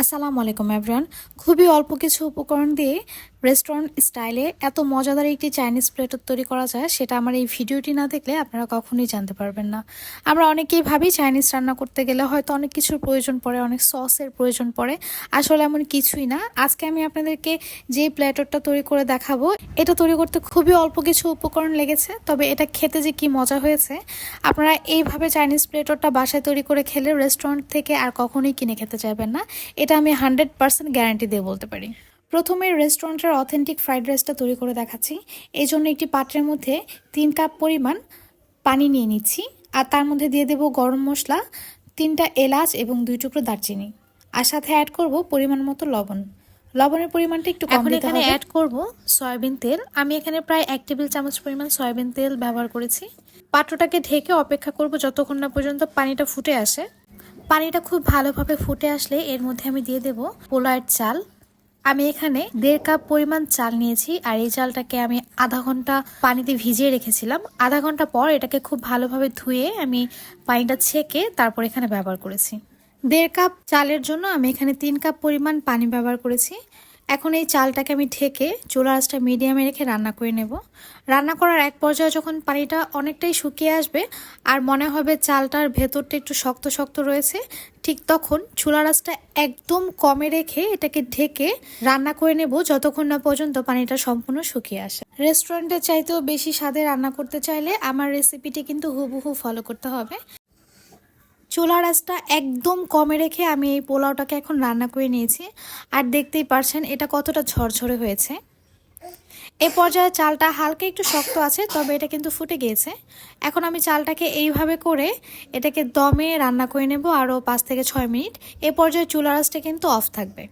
আসসালামু আলাইকুম এভরিওয়ান। খুবই অল্প কিছু উপকরণ দিয়ে রেস্টুরেন্ট স্টাইলে এত মজাদার একটি চাইনিজ প্লেট তৈরি করা যায় সেটা আমার এই ভিডিওটি না দেখলে আপনারা কখনোই জানতে পারবেন না। আমরা অনেকেই ভাবি চাইনিজ রান্না করতে গেলে হয়তো অনেক কিছুর প্রয়োজন পড়ে, অনেক সসের প্রয়োজন পড়ে। আসলে এমন কিছুই না। আজকে আমি আপনাদেরকে যে প্লেটটা তৈরি করে দেখাবো, এটা তৈরি করতে খুবই অল্প কিছু উপকরণ লেগেছে, তবে এটা খেতে যে কি মজা হয়েছে। আপনারা এইভাবে চাইনিজ প্লেটটা বাসায় তৈরি করে খেলে রেস্টুরেন্ট থেকে আর কখনোই কিনে খেতে চাইবেন না। এটা আমি 100% গ্যারান্টি দিয়ে বলতে পারি। প্রথমে রেস্টুরেন্টের অথেন্টিক ফ্রাইড রাইসটা তৈরি করে দেখাচ্ছি। এই জন্য একটি পাত্রের মধ্যে 3 কাপ পরিমাণ পানি নিয়ে নিচ্ছি, আর তার মধ্যে দিয়ে দেব গরম মশলা, 3টা এলাচ এবং 2 টুকরো দারচিনি, আর সাথে অ্যাড করব পরিমাণ মতো লবণ। লবণের পরিমাণটা একটু কম দিতে হবে। এখন এখানে অ্যাড করব সয়াবিন তেল। আমি এখানে প্রায় 1 টেবিল চামচ পরিমাণ সয়াবিন তেল ব্যবহার করেছি। পাত্রটাকে ঢেকে অপেক্ষা করব যতক্ষণ না পর্যন্ত পানিটা ফুটে আসে। পানিটা খুব ভালোভাবে ফুটে আসলে এর মধ্যে আমি দিয়ে দেব পোলাওয়ের চাল। আমি এখানে 1.5 কাপ পরিমাণ চাল নিয়েছি, আর এই চালটাকে আমি আধা ঘন্টা পানিতে ভিজিয়ে রেখেছিলাম। আধা ঘন্টা পর এটাকে খুব ভালোভাবে ধুয়ে আমি পানিটা ছেঁকে তারপর এখানে ব্যবহার করেছি। 1.5 কাপ চালের জন্য আমি এখানে 3 কাপ পরিমাণ পানি ব্যবহার করেছি। এখন এই চালটাকে আমি ঢেকে চুলার আঁচটা মিডিয়ামে রেখে রান্না করে নেব। রান্না করার এক পর্যায়ে যখন পানিটা অনেকটাই শুকিয়ে আসবে আর মনে হবে চালটার ভেতরটা একটু শক্ত শক্ত রয়েছে, ঠিক তখন চুলার আঁচটা একদম কমে রেখে এটাকে ঢেকে রান্না করে নেব যতক্ষণ না পর্যন্ত পানিটা সম্পূর্ণ শুকিয়ে আসে। রেস্টুরেন্টের চাইতেও বেশি স্বাদে রান্না করতে চাইলে আমার রেসিপিটি কিন্তু হুবহু ফলো করতে হবে। চুলার আঁচটা একদম কমে রেখে আমি এই পোলাওটাকে এখন রান্না করে নিয়েছি, আর দেখতেই পারছেন এটা কতটা ঝরঝরে হয়েছে। এ পর্যায়ে চালটা হালকা একটু শক্ত আছে, তবে এটা কিন্তু ফুটে গিয়েছে। এখন আমি চালটাকে এইভাবে করে এটাকে দমে রান্না করে নেব আরও 5 থেকে 6 মিনিট। এ পর্যায়ে চুলার আঁচটা কিন্তু অফ থাকবে।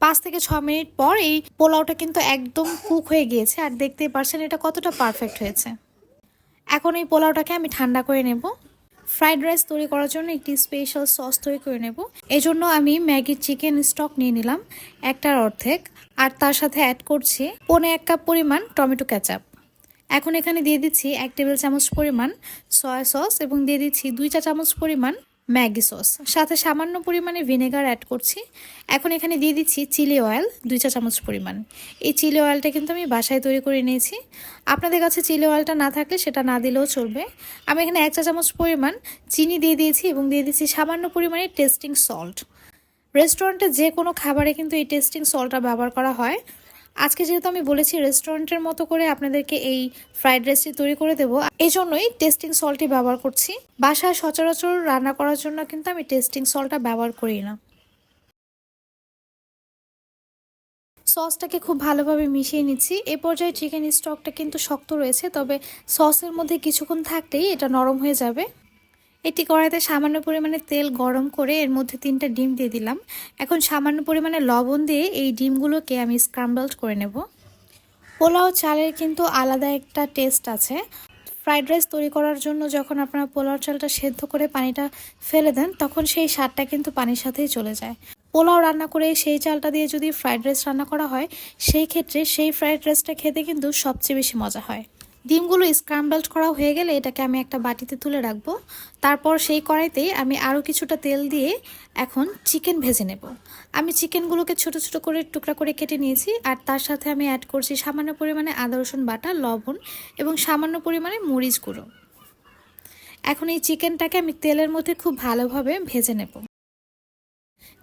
5 থেকে 6 মিনিট পর এই পোলাওটা কিন্তু একদম কুক হয়ে গিয়েছে, আর দেখতেই পারছেন এটা কতটা পারফেক্ট হয়েছে। এখন এই পোলাওটাকে আমি ঠান্ডা করে নেব। ফ্রাইড রাইস তৈরি করার জন্য একটি স্পেশাল সস তৈরি করে নেব। এই জন্য আমি ম্যাগির চিকেন স্টক নিয়ে নিলাম 1টার অর্ধেক, আর তার সাথে অ্যাড করছি 1.25 কাপ পরিমাণ টমেটো কেচাপ। এখন এখানে দিয়ে দিচ্ছি 1 টেবিল চামচ পরিমাণ সয়া সস এবং দিয়ে দিচ্ছি 2 চা চামচ পরিমাণ ম্যাগি সস, সাথে সামান্য পরিমাণে ভিনেগার অ্যাড করছি। এখন এখানে দিয়ে দিচ্ছি চিলি অয়েল 2 চা চামচ পরিমাণ। এই চিলি অয়েলটা কিন্তু আমি বাসায় তৈরি করে নিয়েছি। আপনাদের কাছে চিলি অয়েলটা না থাকলে সেটা না দিলেও চলবে। আমি এখানে 1 চা চামচ পরিমাণ চিনি দিয়ে দিয়েছি এবং দিয়ে দিচ্ছি সামান্য পরিমাণে টেস্টিং সল্ট। রেস্টুরেন্টে যে কোনো খাবারে কিন্তু এই টেস্টিং সল্টটা ব্যবহার করা হয়। আজকে যেহেতু আমি বলেছি রেস্টুরেন্টের মতো করে আপনাদেরকে এই ফ্রাইড রাইসটি তৈরি করে দেবো, এই জন্যই টেস্টিং সল্টটি ব্যবহার করছি। বাসায় সচরাচর রান্না করার জন্য কিন্তু আমি টেস্টিং সল্টটা ব্যবহার করি না। সসটাকে খুব ভালোভাবে মিশিয়ে নিচ্ছি। এ পর্যায়ে চিকেন স্টকটা কিন্তু শক্ত রয়েছে, তবে সসের মধ্যে কিছুক্ষণ থাকতেই এটা নরম হয়ে যাবে। এটি কড়াইতে সামান্য পরিমাণে তেল গরম করে এর মধ্যে 3টা ডিম দিয়ে দিলাম। এখন সামান্য পরিমাণে লবণ দিয়ে এই ডিমগুলোকে আমি স্ক্রাম্বলড করে নেব। পোলাও চালের কিন্তু আলাদা একটা টেস্ট আছে। ফ্রাইড রাইস তৈরি করার জন্য যখন আপনারা পোলাও চালটা সেদ্ধ করে পানিটা ফেলে দেন, তখন সেই স্বাদটা কিন্তু পানির সাথেই চলে যায়। পোলাও রান্না করে সেই চালটা দিয়ে যদি ফ্রাইড রাইস রান্না করা হয়, সেই ক্ষেত্রে সেই ফ্রাইড রাইসটা খেতে কিন্তু সবচেয়ে বেশি মজা হয়। ডিমগুলো স্ক্রাম্বলড করা হয়ে গেলে এটাকে আমি একটা বাটিতে তুলে রাখবো। তারপর সেই কড়াইতেই আমি আরও কিছুটা তেল দিয়ে এখন চিকেন ভেজে নেব। আমি চিকেনগুলোকে ছোট ছোট করে টুকরা করে কেটে নিয়েছি, আর তার সাথে আমি অ্যাড করছি সামান্য পরিমাণে আদা রসুন বাটা, লবণ এবং সামান্য পরিমাণে মরিচ গুঁড়ো। এখন এই চিকেনটাকে আমি তেলের মধ্যে খুব ভালোভাবে ভেজে নেব।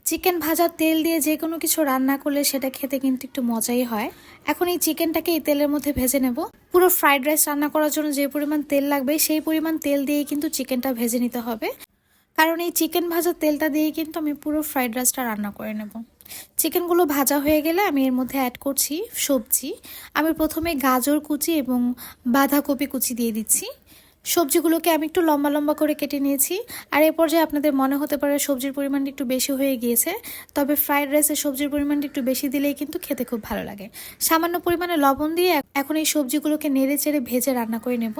চিকেন ভাজার তেল দিয়ে যে কোনো কিছু রান্না করলে সেটা খেতে কিন্তু একটু মজাই হয়। এখন এই চিকেনটাকে এই তেলের মধ্যে ভেজে নেব। পুরো ফ্রাইড রাইস রান্না করার জন্য যে পরিমাণ তেল লাগবে সেই পরিমাণ তেল দিয়েই কিন্তু চিকেনটা ভেজে নিতে হবে, কারণ এই চিকেন ভাজার তেলটা দিয়েই কিন্তু আমি পুরো ফ্রাইড রাইসটা রান্না করে নেব। চিকেনগুলো ভাজা হয়ে গেলে আমি এর মধ্যে অ্যাড করছি সবজি। আমি প্রথমে গাজর কুচি এবং বাঁধাকপি কুচি দিয়ে দিচ্ছি। সবজিগুলোকে আমি একটু লম্বা লম্বা করে কেটে নিয়েছি। আর এ পর্যায়ে আপনাদের মনে হতে পারে সবজির পরিমাণটা একটু বেশি হয়ে গিয়েছে, তবে ফ্রাইড রাইসে সবজির পরিমাণটা একটু বেশি দিলেই কিন্তু খেতে খুব ভালো লাগে। সামান্য পরিমাণে লবণ দিয়ে এখন এই সবজিগুলোকে নেড়ে চেড়ে ভেজে রান্না করে নেব।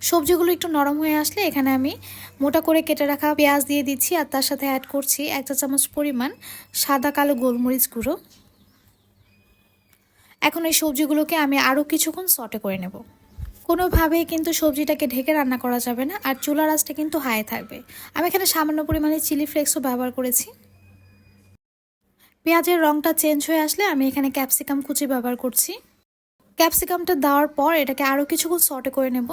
সবজিগুলো একটু নরম হয়ে আসলে এখানে আমি মোটা করে কেটে রাখা পেঁয়াজ দিয়ে দিচ্ছি, আর তার সাথে অ্যাড করছি 1 চা চামচ পরিমাণ সাদা কালো গোলমরিচ গুঁড়ো। এখন এই সবজিগুলোকে আমি আরও কিছুক্ষণ সটে করে নেব। কোনোভাবেই কিন্তু সবজিটাকে ঢেকে রান্না করা যাবে না, আর চুলার আঁচটা কিন্তু হাই থাকবে। আমি এখানে সামান্য পরিমাণে চিলি ফ্লেক্সও ব্যবহার করেছি। পেঁয়াজের রঙটা চেঞ্জ হয়ে আসলে আমি এখানে ক্যাপসিকাম কুচি ব্যবহার করছি। ক্যাপসিকামটা দেওয়ার পর এটাকে আরও কিছুক্ষণ সটে করে নেব।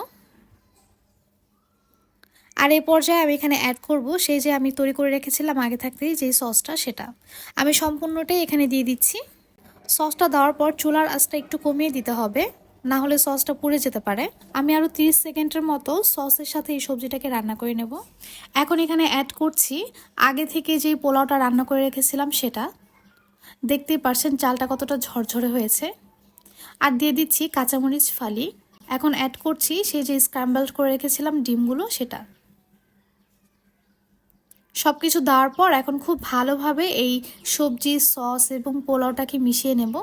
আর এই পর্যায়ে আমি এখানে অ্যাড করব সেই যে আমি তৈরি করে রেখেছিলাম আগে থাকতেই যে সসটা, সেটা আমি সম্পূর্ণটাই এখানে দিয়ে দিচ্ছি। সসটা দেওয়ার পর চুলার আঁচটা একটু কমিয়ে দিতে হবে, না হলে সসটা পুড়ে যেতে পারে। আমি আরও 30 সেকেন্ডের মতো সসের সাথে এই সবজিটাকে রান্না করে নেব। এখন এখানে অ্যাড করছি আগে থেকে যেই পোলাওটা রান্না করে রেখেছিলাম সেটা। দেখতেই পারছেন চালটা কতটা ঝরঝরে হয়েছে। আর দিয়ে দিচ্ছি কাঁচামরিচ ফালি। এখন অ্যাড করছি সেই যে স্ক্র্যাম্বল করে রেখেছিলাম ডিমগুলো, সেটা। সব কিছু দেওয়ার পর এখন খুব ভালোভাবে এই সবজি, সস এবং পোলাওটাকে মিশিয়ে নেব।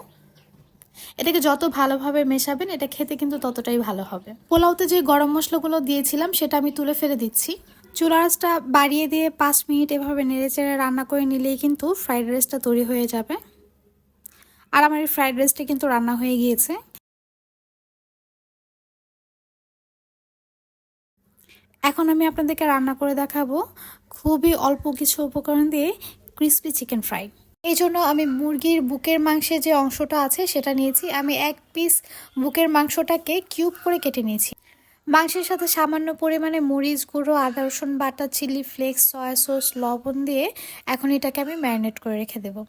এটাকে যত ভালোভাবে মেশাবেন এটা খেতে কিন্তু ততটাই ভালো হবে। পোলাওতে যে গরম মশলাগুলো দিয়েছিলাম সেটা আমি তুলে ফেলে দিচ্ছি। চুলার আঁচটা বাড়িয়ে দিয়ে 5 মিনিট এভাবে নেড়েচেড়ে রান্না করে নিলেই কিন্তু ফ্রাইড রাইসটা তৈরি হয়ে যাবে। আর আমার এই ফ্রাইড রাইসটা কিন্তু রান্না হয়ে গিয়েছে। এখন আমি আপনাদেরকে রান্না করে দেখাবো খুবই অল্প কিছু উপকরণ দিয়ে ক্রিসপি চিকেন ফ্রাই। এই জন্য আমি মুরগির বুকের মাংসের যে অংশটা আছে সেটা নিয়েছি। আমি 1 পিস বুকের মাংসটাকে কিউব করে কেটে নিয়েছি। মাংসের সাথে সামান্য পরিমাণে মরিচ গুঁড়ো, আদা রসুন বাটা, চিলি ফ্লেক্স, সয়া সস, লবণ দিয়ে এখন এটাকে আমি ম্যারিনেট করে রেখে দেবো।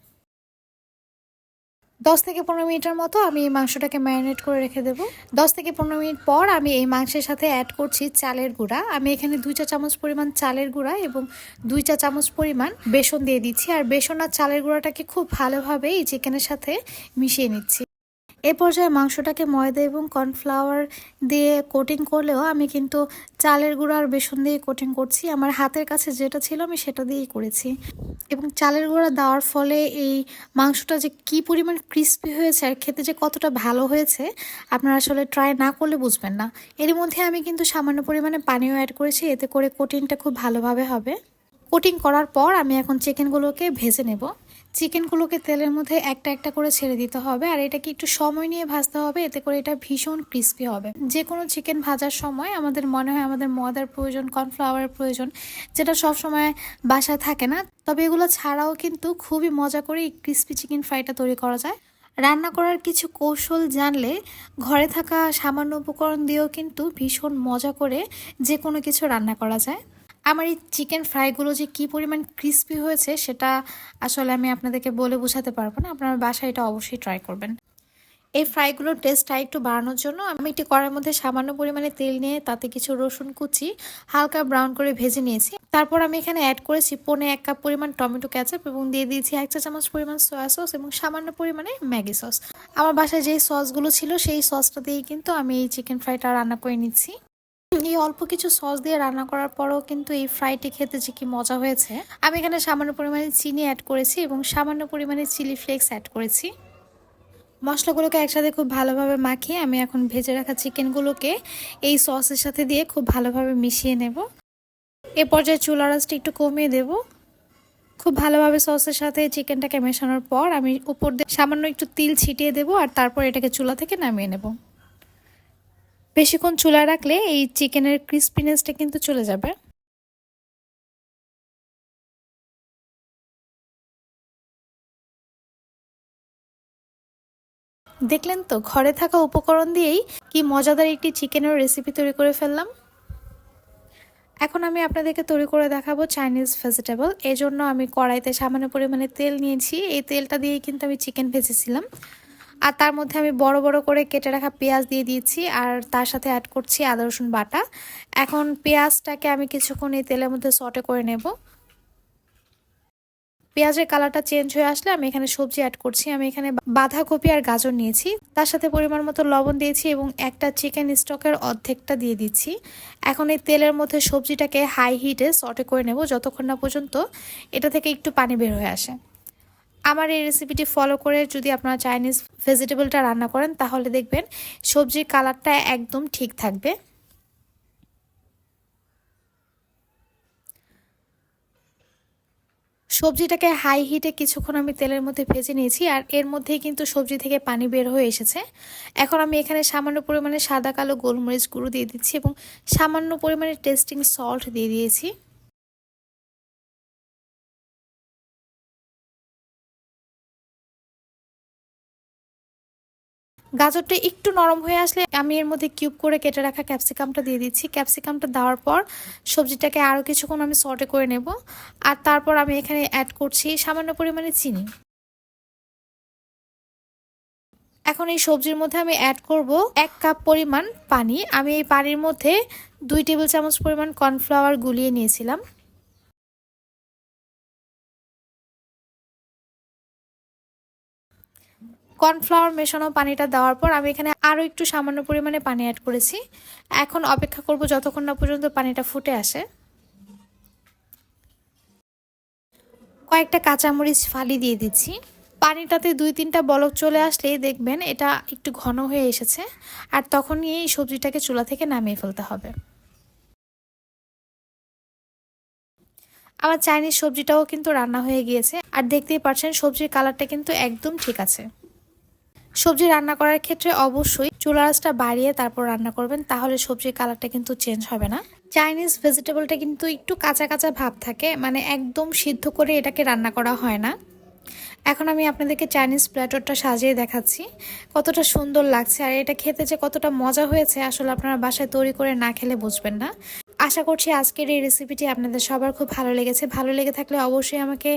10 থেকে 15 মিনিটের মতো আমি এই মাংসটাকে ম্যারিনেট করে রেখে দেবো। 10 থেকে 15 মিনিট পর আমি এই মাংসের সাথে অ্যাড করছি চালের গুঁড়া। আমি এখানে 2 চা চামচ পরিমাণ চালের গুঁড়া এবং 2 চা চামচ পরিমাণ বেসন দিয়ে দিচ্ছি। আর বেসন আর চালের গুঁড়াটাকে খুব ভালোভাবে এই চিকেনের সাথে মিশিয়ে নিচ্ছি। এ পর্যায়ে মাংসটাকে ময়দা এবং কর্নফ্লাওয়ার দিয়ে কোটিং করলেও আমি কিন্তু চালের গুঁড়া আর বেসন দিয়ে কোটিং করছি। আমার হাতের কাছে যেটা ছিল আমি সেটা দিয়েই করেছি। এবং চালের গুঁড়া দেওয়ার ফলে এই মাংসটা যে কি পরিমাণ ক্রিস্পি হয়েছে আর খেতে যে কতটা ভালো হয়েছে আপনারা আসলে ট্রাই না করলে বুঝবেন না। এর মধ্যে আমি কিন্তু সামান্য পরিমাণে পানিও অ্যাড করেছি, এতে করে কোটিংটা খুব ভালোভাবে হবে। কোটিং করার পর আমি এখন চিকেনগুলোকে ভেজে নেব। চিকেনগুলোকে তেলের মধ্যে একটা একটা করে ছেড়ে দিতে হবে, আর এটাকে একটু সময় নিয়ে ভাজতে হবে, এতে করে এটা ভীষণ ক্রিস্পি হবে। যে কোনো চিকেন ভাজার সময় আমাদের মনে হয় আমাদের ময়দার প্রয়োজন, কর্নফ্লাওয়ারের প্রয়োজন, যেটা সব সময় বাসায় থাকে না। তবে এগুলো ছাড়াও কিন্তু খুবই মজা করে এই ক্রিস্পি চিকেন ফ্রাইটা তৈরি করা যায়। রান্না করার কিছু কৌশল জানলে ঘরে থাকা সামান্য উপকরণ দিয়েও কিন্তু ভীষণ মজা করে যে কোনো কিছু রান্না করা যায়। আমার এই চিকেন ফ্রাইগুলো যে কী পরিমাণ ক্রিস্পি হয়েছে সেটা আসলে আমি আপনাদেরকে বলে বোঝাতে পারবো না। আপনার বাসায় এটা অবশ্যই ট্রাই করবেন। এই ফ্রাইগুলোর টেস্টটা একটু বাড়ানোর জন্য আমি একটি কড়াইয়ের মধ্যে সামান্য পরিমাণে তেল নিয়ে তাতে কিছু রসুন কুচি হালকা ব্রাউন করে ভেজে নিয়েছি। তারপর আমি এখানে অ্যাড করেছি 1.5 কাপ পরিমাণ টমেটো ক্যাচাপ এবং দিয়ে দিয়েছি 1 চা চামচ পরিমাণ সয়া সস এবং সামান্য পরিমাণে ম্যাগি সস। আমার বাসায় যেই সসগুলো ছিল সেই সসটা দিয়েই কিন্তু আমি এই চিকেন ফ্রাইটা রান্না করে নিচ্ছি। এই অল্প কিছু সস দিয়ে রান্না করার পরেও কিন্তু এই ফ্রাইটি খেতে যে কি মজা হয়েছে। আমি এখানে সামান্য পরিমাণে চিনি অ্যাড করেছি এবং সামান্য পরিমাণে চিলি ফ্লেক্স অ্যাড করেছি। মশলাগুলোকে একসাথে খুব ভালোভাবে মাখিয়ে আমি এখন ভেজে রাখা চিকেনগুলোকে এই সসের সাথে দিয়ে খুব ভালোভাবে মিশিয়ে নেব। এ পর্যায়ে চুলার আঁচটা একটু কমিয়ে দেব। খুব ভালোভাবে সসের সাথে চিকেনটাকে মেশানোর পর আমি উপর দিয়ে সামান্য একটু তিল ছিটিয়ে দেব, আর তারপর এটাকে চুলা থেকে নামিয়ে নেব। বেশিক্ষণ চুলায় রাখলে এই চিকেনের ক্রিস্পিনেসটা কিন্তু চলে যাবে। দেখলেন তো, ঘরে থাকা উপকরণ দিয়েই কি মজাদার একটি চিকেনের রেসিপি তৈরি করে ফেললাম। এখন আমি আপনাদেরকে তৈরি করে দেখাবো চাইনিজ ভেজিটেবল। এই জন্য আমি কড়াইতে সামান্য পরিমাণে তেল নিয়েছি। এই তেলটা দিয়েই কিন্তু আমি চিকেন ভেজেছিলাম। আর তার মধ্যে আমি বড় বড় করে কেটে রাখা পেঁয়াজ দিয়ে দিয়েছি, আর তার সাথে অ্যাড করছি আদা রসুন বাটা। এখন পেঁয়াজটাকে আমি কিছুক্ষণ এই তেলের মধ্যে সটে করে নেব। পেঁয়াজের কালারটা চেঞ্জ হয়ে আসলে আমি এখানে সবজি অ্যাড করছি। আমি এখানে বাঁধাকপি আর গাজর নিয়েছি, তার সাথে পরিমাণ মতো লবণ দিয়েছি এবং একটা চিকেন স্টকের অর্ধেকটা দিয়ে দিচ্ছি। এখন এই তেলের মধ্যে সবজিটাকে হাই হিটে সটে করে নেব যতক্ষণ না পর্যন্ত এটা থেকে একটু পানি বের হয়ে আসে। আমার এই রেসিপিটি ফলো করে যদি আপনারা চাইনিজ ভেজিটেবলটা রান্না করেন তাহলে দেখবেন সবজির কালারটা একদম ঠিক থাকবে। সবজিটাকে হাই হিটে কিছুক্ষণ আমি তেলের মধ্যে ভেজে নিয়েছি, আর এর মধ্যেই কিন্তু সবজি থেকে পানি বের হয়ে এসেছে। এখন আমি এখানে সামান্য পরিমাণে সাদা কালো গোলমরিচ গুঁড়ো দিয়ে দিচ্ছি এবং সামান্য পরিমাণে টেস্টিং সল্ট দিয়ে দিয়েছি। গাজরটা একটু নরম হয়ে আসলে আমি এর মধ্যে কিউব করে কেটে রাখা ক্যাপসিকামটা দিয়ে দিচ্ছি। ক্যাপসিকামটা দেওয়ার পর সবজিটাকে আরও কিছুক্ষণ আমি সটে করে নেব, আর তারপর আমি এখানে অ্যাড করছি সামান্য পরিমাণে চিনি। এখন এই সবজির মধ্যে আমি অ্যাড করব 1 কাপ পরিমাণ পানি। আমি এই পানির মধ্যে 2 টেবিল চামচ পরিমাণ কর্নফ্লাওয়ার গুলিয়ে নিয়েছিলাম। কর্নফ্লাওয়ার মেশানো পানিটা দেওয়ার পর আমি এখানে আরও একটু সামান্য পরিমাণে পানি অ্যাড করেছি। এখন অপেক্ষা করব যতক্ষণ না পর্যন্ত পানিটা ফুটে আসে। কয়েকটা কাঁচামরিচ ফালি দিয়ে দিচ্ছি। পানিটাতে 2-3টা বলক চলে আসলেই দেখবেন এটা একটু ঘন হয়ে এসেছে, আর তখনই এই সবজিটাকে চুলা থেকে নামিয়ে ফেলতে হবে। আমার চাইনিজ সবজিটাও কিন্তু রান্না হয়ে গিয়েছে, আর দেখতেই পাচ্ছেন সবজির কালারটা কিন্তু একদম ঠিক আছে। সবজি রান্না করার ক্ষেত্রে অবশ্যই চুলার আঁচটা বাড়িয়ে তারপর রান্না করবেন, তাহলে সবজির কালারটা কিন্তু চেঞ্জ হবে না। চাইনিজ ভেজিটেবলটা কিন্তু একটু কাঁচা কাঁচা ভাব থাকে, মানে একদম সিদ্ধ করে এটাকে রান্না করা হয় না। এখন আমি আপনাদেরকে চাইনিজ প্ল্যাটারটা সাজিয়ে দেখাচ্ছি কতটা সুন্দর লাগছে, আর এটা খেতে যে কতটা মজা হয়েছে আসলে আপনারা বাসায় তৈরি করে না খেলে বুঝবেন না। আশা করছি আজকের এই রেসিপিটি আপনাদের সবার খুব ভালো লেগেছে। ভালো লেগে থাকলে অবশ্যই আমাকে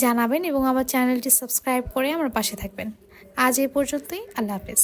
জানাবেন এবং আমার চ্যানেলটি সাবস্ক্রাইব করে আমার পাশে থাকবেন। আজ এই পর্যন্তই, আল্লাহ হাফেজ।